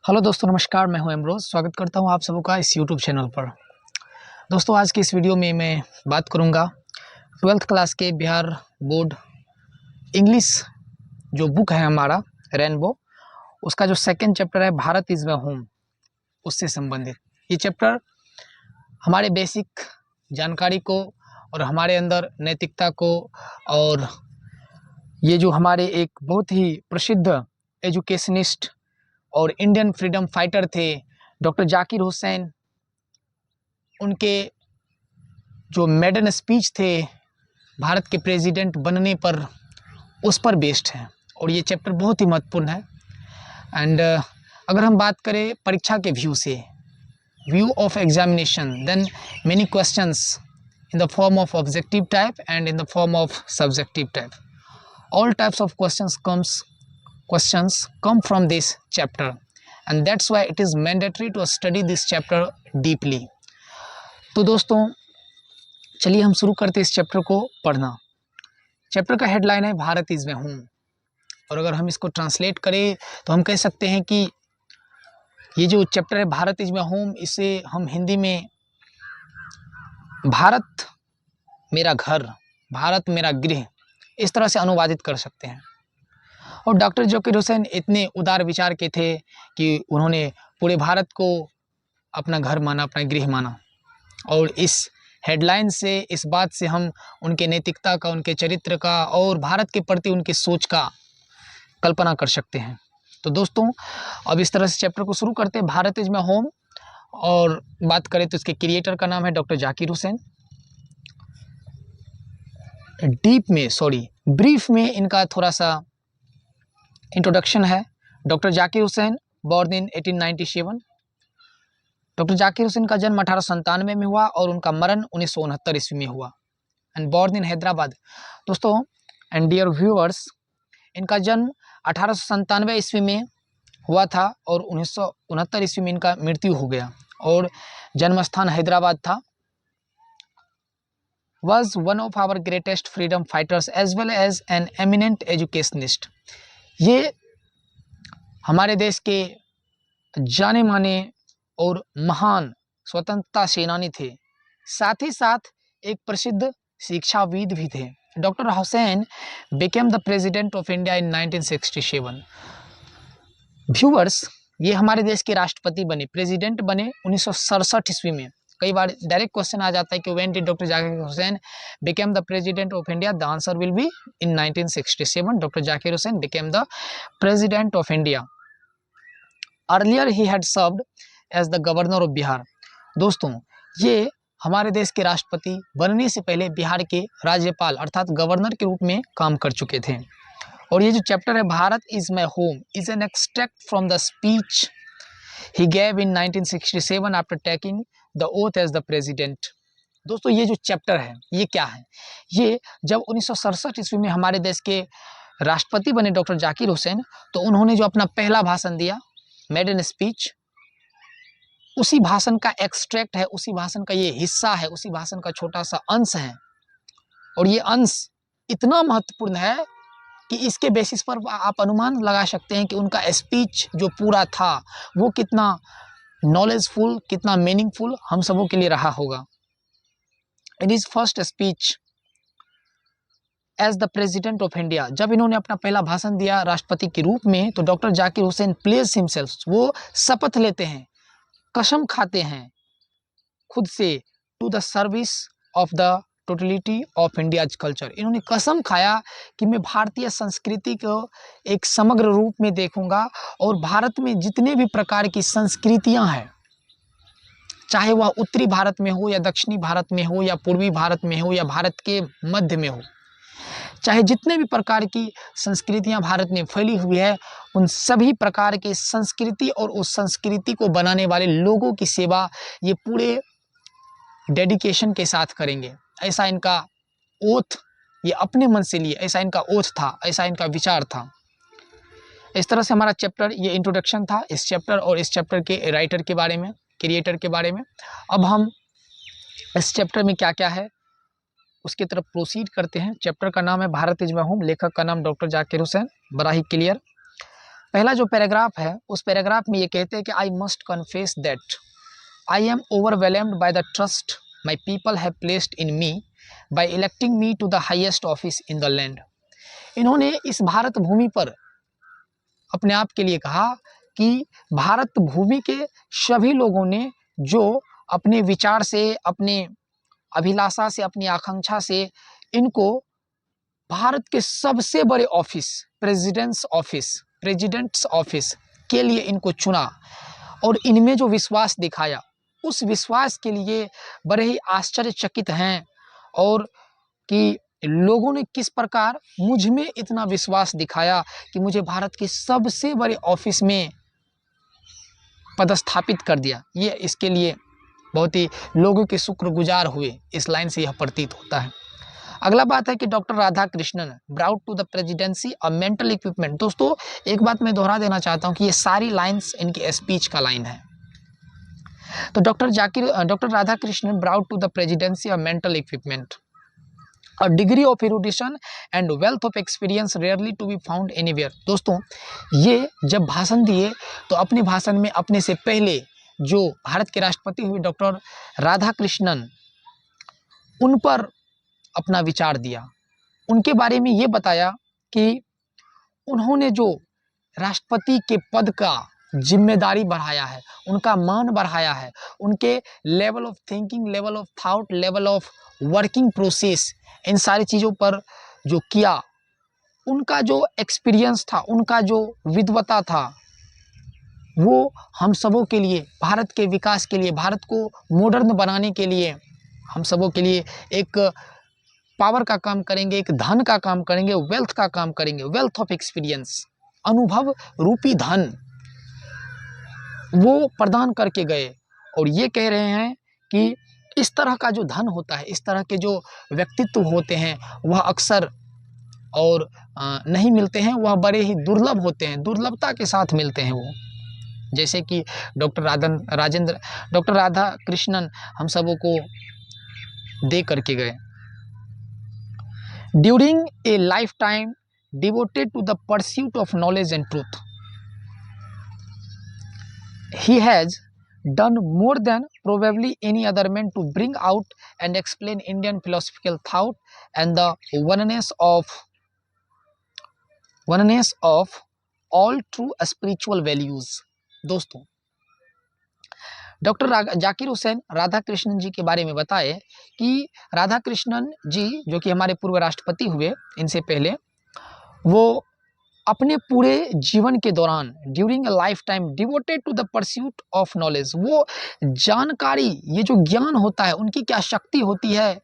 Hello दोस्तों, नमस्कार। मैं हूं एमरोज। स्वागत करता हूं आप सबका इस यूट्यूब चैनल पर। दोस्तों, आज की इस वीडियो में मैं बात करूंगा 12th क्लास के बिहार बोर्ड इंग्लिश जो बुक है हमारा रेनबो, उसका जो सेकंड चैप्टर है भारत इज़ माय होम, उससे संबंधित। ये चैप्टर हमारे बेसिक जानकारी को और हमारे अंदर नैतिकता को, और ये जो हमारे एक बहुत ही प्रसिद्ध एजुकेशनिस्ट और इंडियन फ्रीडम फाइटर थे डॉक्टर जाकिर हुसैन, उनके जो मेडन स्पीच थे भारत के प्रेसिडेंट बनने पर, उस पर बेस्ड है। और ये चैप्टर बहुत ही महत्वपूर्ण है। एंड अगर हम बात करें परीक्षा के व्यू से, view of examination, then many questions in the form of objective type and in the form of subjective type. All types of questions come from this chapter, and that's why it is mandatory to study this chapter deeply. तो दोस्तों, चलिए हम शुरू करते हैं इस chapter को पढ़ना। चैप्टर का हेडलाइन है भारत इज़ माय होम, और अगर हम इसको ट्रांसलेट करें तो हम कह सकते हैं कि ये जो चैप्टर है भारत इज़ माय होम, इसे हम हिंदी में भारत मेरा घर, भारत मेरा गृह, इस तरह से अनुवादित कर सकते हैं। और डॉक्टर जाकिर हुसैन इतने उदार विचार के थे कि उन्होंने पूरे भारत को अपना घर माना, अपना गृह माना। और इस हेडलाइन से, इस बात से हम उनके नैतिकता का, उनके चरित्र का और भारत के प्रति उनकी सोच का कल्पना कर सकते हैं। तो दोस्तों, अब इस तरह से चैप्टर को शुरू करते हैं, भारत इज़ माय होम। और बात करें तो इसके क्रिएटर का नाम है डॉक्टर जाकिर हुसैन। ब्रीफ में इनका थोड़ा सा इंट्रोडक्शन है। Doctor Zakir Hussain born in 1897। Doctor Zakir Hussain का जन्म 1897 में हुआ और उनका मरण 1969 ईस्वी में हुआ। And born in Hyderabad. दोस्तों एंड डियर व्यूअर्स, इनका जन्म 1897 ईस्वी में हुआ था और 1969 ईस्वी में इनका मृत्यु हो गया, और जन्म स्थान हैदराबाद था। Was one of our greatest freedom fighters as well as an eminent educationist। ये हमारे देश के जाने माने और महान स्वतंत्रता सेनानी थे, साथ ही साथ एक प्रसिद्ध शिक्षाविद भी थे। Doctor Hussain became the president of India in 1967। Viewers, ये हमारे देश के राष्ट्रपति बने, प्रेसिडेंट बने 1967 ईस्वी में। कई बार डायरेक्ट क्वेश्चन आ जाता है कि when did doctor Zakir Hussain became the president of India, the answer will be in 1967। Doctor Zakir Hussain became the president of India. Earlier he had served as the governor of Bihar. दोस्तों, ये हमारे देश के राष्ट्रपति बनने से पहले बिहार के राज्यपाल अर्थात गवर्नर के रूप में काम कर चुके थे। और ये जो चैप्टर है Bharat is my home is an extract from the speech he gave in 1967 after taking the oath as the president. दोस्तों, ये जो चैप्टर है ये क्या है? ये जब 1967 ईस्वी में हमारे देश के राष्ट्रपति बने डॉक्टर जाकिर हुसैन, तो उन्होंने जो अपना पहला भाषण दिया, मेडन स्पीच, उसी भाषण का एक्सट्रैक्ट है, उसी भाषण का ये हिस्सा है, उसी भाषण का छोटा सा अंश है। और ये अंश इतना महत्वपूर्ण है कि इसके बेसिस पर आप अनुमान लगा सकते हैं कि उनका स्पीच जो पूरा था वो कितना नॉलेजफुल, कितना मीनिंगफुल हम सबों के लिए रहा होगा। In his first speech as the president of India, जब इन्होंने अपना पहला भाषण दिया राष्ट्रपति के रूप में, तो doctor Zakir Hussain place himself, वो शपथ लेते हैं, कसम खाते हैं खुद से, to the service of the totality of India's culture. इन्होंने कसम खाया कि मैं भारतीय संस्कृति को एक समग्र रूप में देखूंगा, और भारत में जितने भी प्रकार की संस्कृतियां हैं, चाहे वह उत्तरी भारत में हो या दक्षिणी भारत में हो या पूर्वी भारत में हो या भारत के मध्य में हो, चाहे जितने भी प्रकार की संस्कृतियां भारत में फैली हुई है, उन सभी प्रकार की संस्कृति और उस संस्कृति को बनाने वाले लोगों की सेवा ये पूरे डेडिकेशन के साथ करेंगे। ऐसा इनका ओथ, ये अपने मन से लिए, ऐसा इनका ओथ था, ऐसा इनका विचार था। इस तरह से हमारा चैप्टर, ये इंट्रोडक्शन था इस चैप्टर और इस चैप्टर के राइटर के बारे में, क्रिएटर के बारे में। अब हम इस चैप्टर में क्या क्या है उसकी तरफ प्रोसीड करते हैं। चैप्टर का नाम है भारत इज़ माय होम, लेखक का नाम डॉक्टर जाकिर हुसैन, बड़ा ही क्लियर। पहला जो पैराग्राफ है उस पैराग्राफ में ये कहते हैं कि I must confess that I am overwhelmed by the trust my people have placed in me by electing me to the highest office in the land. इन्होंने इस भारत भूमि पर अपने आप के लिए कहा कि भारत भूमि के सभी लोगों ने जो अपने विचार से, अपने अभिलाषा से, अपनी आकांक्षा से इनको भारत के सबसे बड़े ऑफिस प्रेसिडेंट्स ऑफिस के लिए इनको चुना और इनमें जो विश्वास दिखाया उस विश्वास के लिए बड़े ही आश्चर्यचकित हैं और कि लोगों ने किस प्रकार मुझ में इतना विश्वास दिखाया कि मुझे भारत के सबसे बड़े ऑफिस में पदस्थापित कर दिया। ये इसके लिए बहुत ही लोगों के शुक्रगुजार हुए, इस लाइन से यह प्रतीत होता है। अगला बात है कि doctor Radhakrishnan brought to the presidency a mental equipment. दोस्तों एक बात मैं दोहरा देना चाहता हूं कि ये सारी लाइंस इनकी स्पीच का लाइन है। तो doctor Radhakrishnan brought to the presidency a mental equipment a degree of erudition and wealth of experience rarely to be found anywhere. दोस्तों ये जब भाषण दिए तो अपने भाषण में अपने से पहले जो भारत के राष्ट्रपति हुए डॉक्टर राधा कृष्णन उन पर अपना विचार दिया, उनके बारे में ये बताया कि उन्होंने जो राष्ट्रपति के पद का जिम्मेदारी बढ़ाया है, उनका मान बढ़ाया है, उनके level of thinking, level of thought, level of working process, इन सारी चीज़ों पर जो किया, उनका जो एक्सपीरियंस था, उनका जो विद्वता था, वो हम सबों के लिए, भारत के विकास के लिए, भारत को मॉडर्न बनाने के लिए, हम सबों के लिए एक पावर का काम करेंगे, एक धन का काम करेंगे, वेल्थ का काम करेंगे, वेल्थ ऑफ एक्सपीरियंस, अनुभव रूपी धन वो प्रदान करके गए। और ये कह रहे हैं कि इस तरह का जो धन होता है, इस तरह के जो व्यक्तित्व होते हैं वह अक्सर और नहीं मिलते हैं, वह बड़े ही दुर्लभ होते हैं, दुर्लभता के साथ मिलते हैं वो। जैसे कि डॉक्टर राधा कृष्णन हम सबों को दे करके गए। During a lifetime devoted to the pursuit of knowledge and truth, he has done more than probably any other man to bring out and explain Indian philosophical thought and the oneness of all true spiritual values। दोस्तों doctor Zakir Hussain Radha Krishnan जी के बारे में बताए कि राधा कृष्णन जी जो कि हमारे पूर्व राष्ट्रपति हुए इनसे पहले, वो अपने पूरे जीवन के दौरान during a lifetime devoted to the pursuit of knowledge, वो जानकारी, ये जो ज्ञान होता है, उनकी क्या शक्ति होती है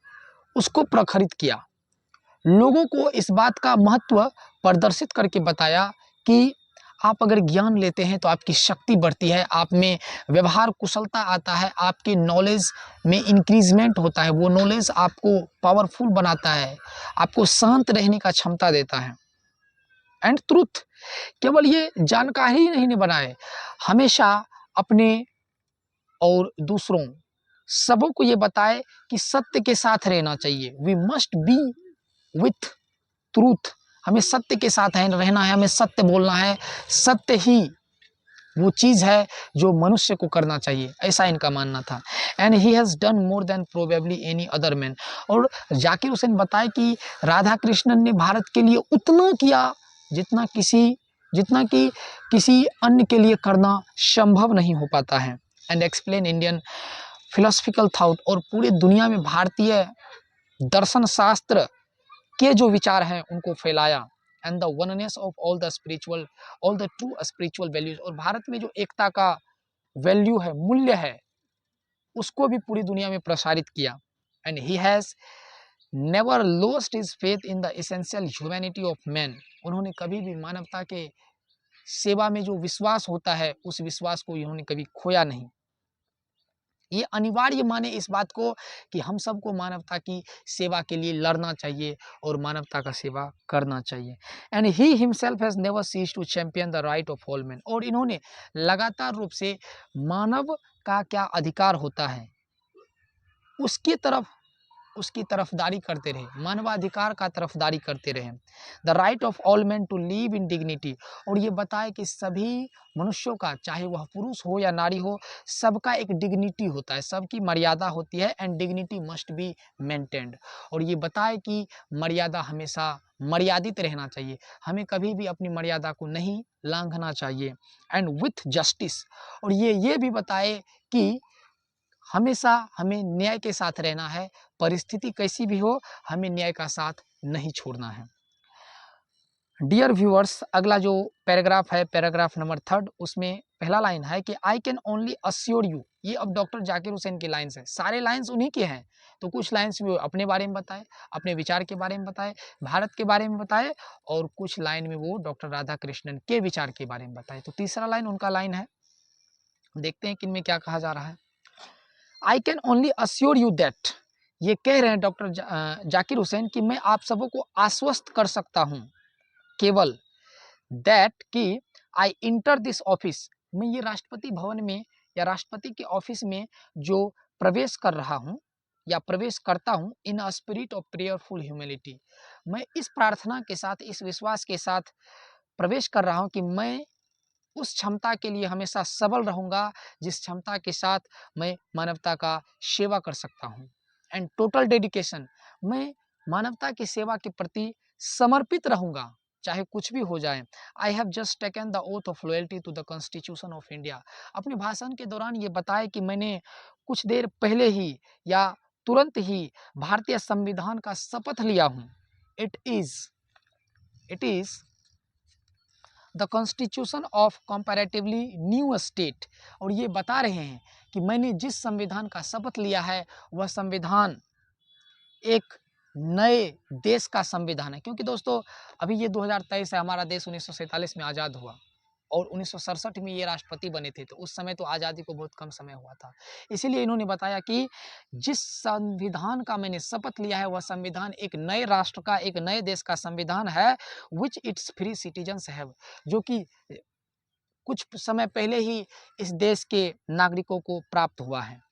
उसको प्रखरित किया, लोगों को इस बात का महत्व प्रदर्शित करके बताया कि आप अगर ज्ञान लेते हैं तो आपकी शक्ति बढ़ती है, आप में व्यवहार कुशलता आता है, आपके नॉलेज में इंक्रीजमेंट होता है, वो नॉलेज आपको पावरफुल बनाता है, आपको शांत रहने का क्षमता देता है। एंड ट्रूथ, केवल ये जानकारी ही नहीं बनाए, हमेशा अपने और दूसरों सबों को ये बताए कि सत्य के साथ रहना चाहिए। We must be with truth, हमें सत्य के साथ रहना है, हमें सत्य बोलना है, सत्य ही वो चीज़ है जो मनुष्य को करना चाहिए, ऐसा इनका मानना था। And he has done more than probably any other man. और जाकिर हुसैन बताए कि राधा कृष्णन ने भारत के लिए उतना किया जितना कि किसी अन्य के लिए करना संभव नहीं हो पाता है। And explain Indian philosophical thought, और पूरे दुनिया में भारतीय दर्शन शास्त्र के जो विचार हैं उनको फैलाया। And the oneness of all the true spiritual values, और भारत में जो एकता का वैल्यू है, मूल्य है, उसको भी पूरी दुनिया में प्रसारित किया। And he has never lost his faith in the essential humanity of man, उन्होंने कभी भी मानवता के सेवा में जो विश्वास होता है उस विश्वास को इन्होंने कभी खोया नहीं। ये अनिवार्य माने इस बात को कि हम सबको मानवता की सेवा के लिए लड़ना चाहिए और मानवता का सेवा करना चाहिए। And he himself has never cease to champion the right of all man, और इन्होंने लगातार रूप से मानव का क्या अधिकार होता है उसकी तरफ उसकी तरफदारी करते रहे, मानवाधिकार का तरफदारी करते रहे। The right of all man to live in dignity, और ये बताए कि सभी मनुष्यों का, चाहे वह पुरुष हो या नारी हो, सबका एक डिग्निटी होता है, सबकी मर्यादा होती है, and dignity must be maintained. और ये बताए कि मर्यादा हमेशा मर्यादित रहना चाहिए, हमें कभी भी अपनी मर्यादा को नहीं लांघना चाहिए। एंड विथ जस्टिस, और ये भी बताए कि हमेशा हमें न्याय के साथ रहना है, परिस्थिति कैसी भी हो, हमें न्याय का साथ नहीं छोड़ना है। डियर व्यूअर्स, अगला जो पैराग्राफ है, पैराग्राफ नंबर 3, उसमें पहला लाइन है कि I can only assure you. ये अब डॉक्टर जाकिर हुसैन की लाइन्स है, सारे लाइन्स उन्हीं के हैं, तो कुछ लाइन्स में वो अपने बारे में बताए, अपने विचार के बारे में बताए, भारत के बारे में बताए, और कुछ लाइन में वो डॉक्टर राधा कृष्णन के विचार के बारे में बताए। तो तीसरा लाइन उनका लाइन है, देखते हैं कि इनमें क्या कहा जा रहा है। I can only assure you that, ये कह रहे हैं डॉक्टर जाकिर हुसैन कि मैं आप सबों को आश्वस्त कर सकता हूँ केवल, दैट कि आई इंटर दिस ऑफिस, मैं ये राष्ट्रपति भवन में या राष्ट्रपति के ऑफिस में जो प्रवेश कर रहा हूँ या प्रवेश करता हूँ, in a spirit of prayerful humility, मैं इस प्रार्थना के साथ, इस विश्वास के साथ प्रवेश कर रहा हूँ कि मैं उस क्षमता के लिए हमेशा सबल रहूँगा जिस क्षमता के साथ मैं मानवता का सेवा कर सकता हूँ। एंड टोटल डेडिकेशन, मैं मानवता की सेवा के प्रति समर्पित रहूँगा चाहे कुछ भी हो जाए। I have just taken the oath of loyalty to the constitution of India, अपने भाषण के दौरान ये बताया कि मैंने कुछ देर पहले ही या तुरंत ही भारतीय संविधान का शपथ लिया हूँ। It is the constitution of comparatively new state, और ये बता रहे हैं कि मैंने जिस संविधान का शपथ लिया है वह संविधान एक नए देश का संविधान है। क्योंकि दोस्तों अभी ये 2023 है, हमारा देश 1947 में आज़ाद हुआ और 1967 में ये राष्ट्रपति बने थे, तो उस समय तो आज़ादी को बहुत कम समय हुआ था। इसीलिए इन्होंने बताया कि जिस संविधान का मैंने शपथ लिया है वह संविधान एक नए राष्ट्र का, एक नए देश का संविधान है, विच इट्स फ्री सिटीजन्स हैव, जो कि कुछ समय पहले ही इस देश के नागरिकों को प्राप्त हुआ है।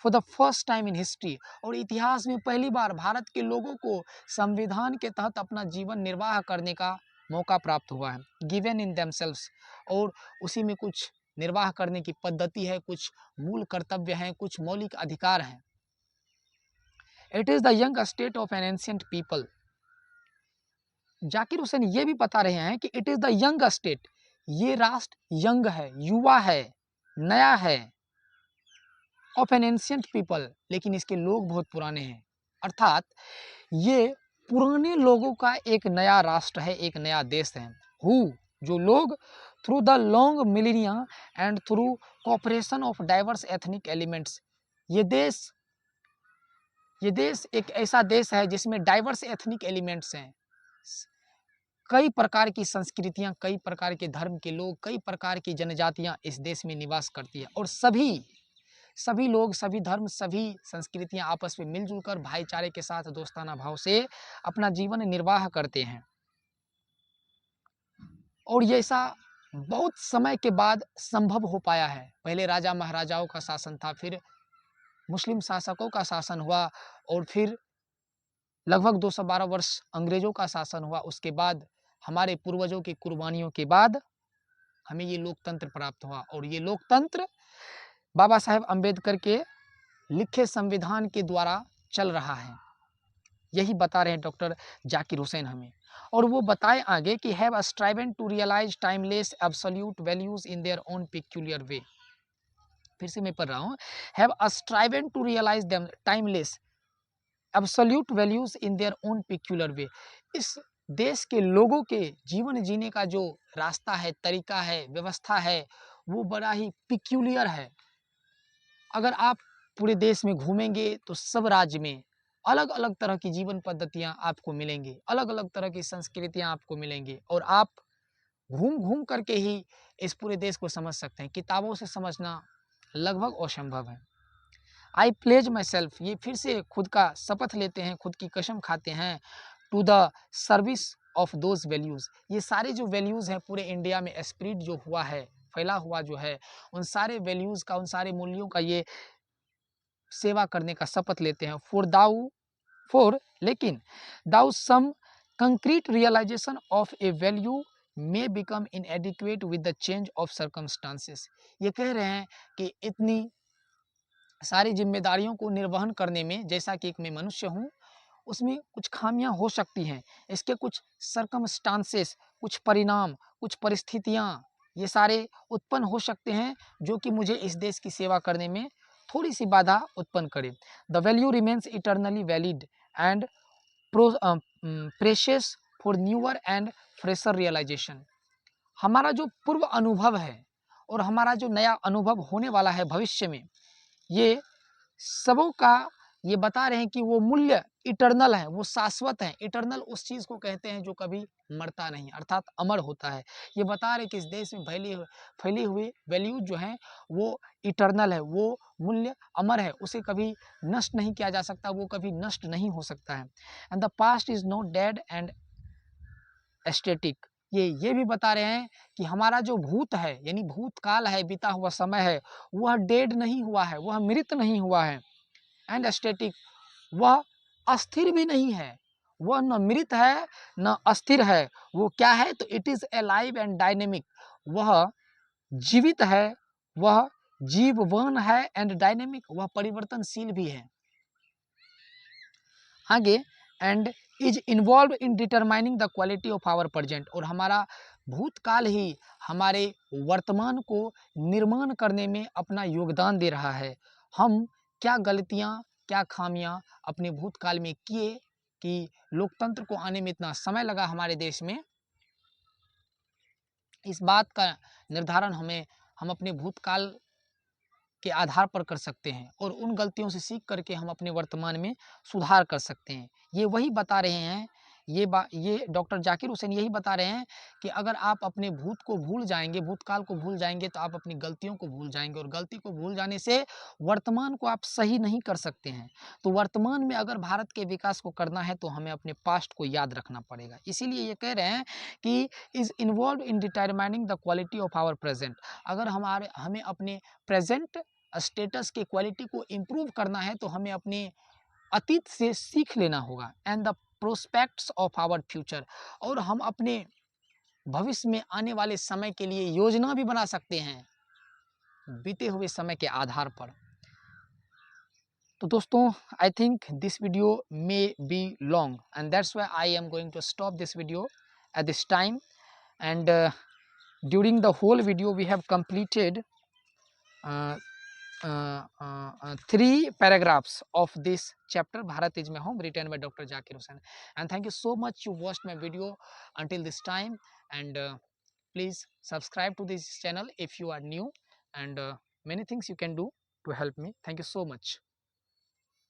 For the first time in history, और इतिहास में पहली बार भारत के लोगों को संविधान के तहत अपना जीवन निर्वाह करने का मौका प्राप्त हुआ है। गिवन इन देमसेल्व्स, और उसी में कुछ निर्वाह करने की पद्धति है, कुछ मूल कर्तव्य हैं, कुछ मौलिक अधिकार हैं। It is the young state of N ancient people, Zakir Hussain ये भी बता रहे हैं कि it is the young state, ये राष्ट्र यंग है, युवा है, नया है, ऑफ एन एंशिएंट पीपल, लेकिन इसके लोग बहुत पुराने हैं, अर्थात ये पुराने लोगों का एक नया राष्ट्र है, एक नया देश है। हु, जो लोग through the long millennia and through cooperation of diverse ethnic elements, ये देश एक ऐसा देश है जिसमें डाइवर्स एथनिक एलिमेंट्स हैं, कई प्रकार की संस्कृतियां, कई प्रकार के धर्म के लोग, कई प्रकार की जनजातियां इस देश में निवास करती है, और सभी लोग, सभी धर्म, सभी संस्कृतियां आपस में मिलजुल कर भाईचारे के साथ दोस्ताना भाव से अपना जीवन निर्वाह करते हैं। और ये ऐसा बहुत समय के बाद संभव हो पाया है। पहले राजा महाराजाओं का शासन था, फिर मुस्लिम शासकों का शासन हुआ, और फिर लगभग 212 वर्ष अंग्रेजों का शासन हुआ। उसके बाद हमारे पूर्वजों की कुर्बानियों के बाद हमें ये लोकतंत्र प्राप्त हुआ, और ये लोकतंत्र बाबा साहेब अम्बेडकर के लिखे संविधान के द्वारा चल रहा है। यही बता रहे हैं डॉक्टर जाकिर हुसैन हमें। और वो बताएं आगे कि have striven to realise timeless absolute values in their own peculiar way. फिर से मैं पढ़ रहा हूँ, have striven to realise them timeless absolute values in their own peculiar way. इस देश के लोगों के जीवन जीने का जो रास्ता है, तरीका है, व्यवस्था है, वो बड़ा ही पिक्यूलियर है। अगर आप पूरे देश में घूमेंगे तो सब राज्य में अलग अलग तरह की जीवन पद्धतियां आपको मिलेंगी, अलग अलग तरह की संस्कृतियां आपको मिलेंगी, और आप घूम घूम करके ही इस पूरे देश को समझ सकते हैं। किताबों से समझना लगभग असंभव है। आई प्लेज माई सेल्फ, ये फिर से खुद का शपथ लेते हैं, खुद की कसम खाते हैं, to the service of those values, ये सारे जो वैल्यूज़ हैं पूरे इंडिया में स्प्रेड जो हुआ है, फैला हुआ जो है, उन सारे वैल्यूज़ का, उन सारे मूल्यों का ये सेवा करने का शपथ लेते हैं। फॉर दाऊ 4 लेकिन though some concrete realisation of a value may become inadequate with the change of circumstances. ये कह रहे हैं कि इतनी सारी जिम्मेदारियों को निर्वहन करने में, जैसा कि एक मैं मनुष्य हूँ, उसमें कुछ खामियां हो सकती हैं। इसके कुछ सर्कमस्टांसेस, कुछ परिणाम, कुछ परिस्थितियां, ये सारे उत्पन्न हो सकते हैं जो कि मुझे इस देश की सेवा करने में थोड़ी सी बाधा उत्पन्न करे। The value remains eternally valid and precious for newer and fresher realization. हमारा जो पूर्व अनुभव है और हमारा जो नया अनुभव होने वाला है भविष्य में, ये सबों का ये बता रहे हैं कि वो मूल्य इटर्नल है, वो शाश्वत है। इटर्नल उस चीज़ को कहते हैं जो कभी मरता नहीं, अर्थात अमर होता है। ये बता रहे कि इस देश में फैली हुई वैल्यूज जो हैं वो इटर्नल है, वो मूल्य अमर है, उसे कभी नष्ट नहीं किया जा सकता, वो कभी नष्ट नहीं हो सकता है। And the past is not dead and aesthetic. ये भी बता रहे हैं कि हमारा जो भूत है, यानी भूतकाल है, बीता हुआ समय है, वह डेड नहीं हुआ है, वह मृत नहीं हुआ है। एंड एस्टेटिक, वह अस्थिर भी नहीं है, वह न मृत है न अस्थिर है। वो क्या है? तो it is alive and dynamic, वह जीवित है, वह जीववान है, एंड डायनेमिक, वह परिवर्तनशील भी है। आगे, and is involve in determining the quality of our present, और हमारा भूतकाल ही हमारे वर्तमान को निर्माण करने में अपना योगदान दे रहा है। हम क्या गलतियां, क्या खामियां अपने भूतकाल में किए कि लोकतंत्र को आने में इतना समय लगा हमारे देश में, इस बात का निर्धारण हम अपने भूतकाल के आधार पर कर सकते हैं, और उन गलतियों से सीख करके हम अपने वर्तमान में सुधार कर सकते हैं। ये वही बता रहे हैं, ये डॉक्टर जाकिर हुसैन यही बता रहे हैं कि अगर आप अपने भूत को भूल जाएंगे, भूतकाल को भूल जाएंगे, तो आप अपनी गलतियों को भूल जाएंगे, और गलती को भूल जाने से वर्तमान को आप सही नहीं कर सकते हैं। तो वर्तमान में अगर भारत के विकास को करना है तो हमें अपने पास्ट को याद रखना पड़ेगा। इसीलिए ये कह रहे हैं कि is involve in determining the quality of our present. अगर हमें अपने प्रेजेंट स्टेटस की क्वालिटी को इम्प्रूव करना है तो हमें अपने अतीत से सीख लेना होगा। And the prospects of our future, और हम अपने भविष्य में आने वाले समय के लिए योजना भी बना सकते हैं बीते हुए समय के आधार पर। तो दोस्तों, I think this video may be long, and that's why I am going to stop this video at this time. And during the whole video we have completed 3 paragraphs of this chapter, Bharat is my home, written by Dr. Zakir Hussain. And thank you so much you watched my video until this time. And please subscribe to this channel if you are new, and many things you can do to help me. Thank you so much.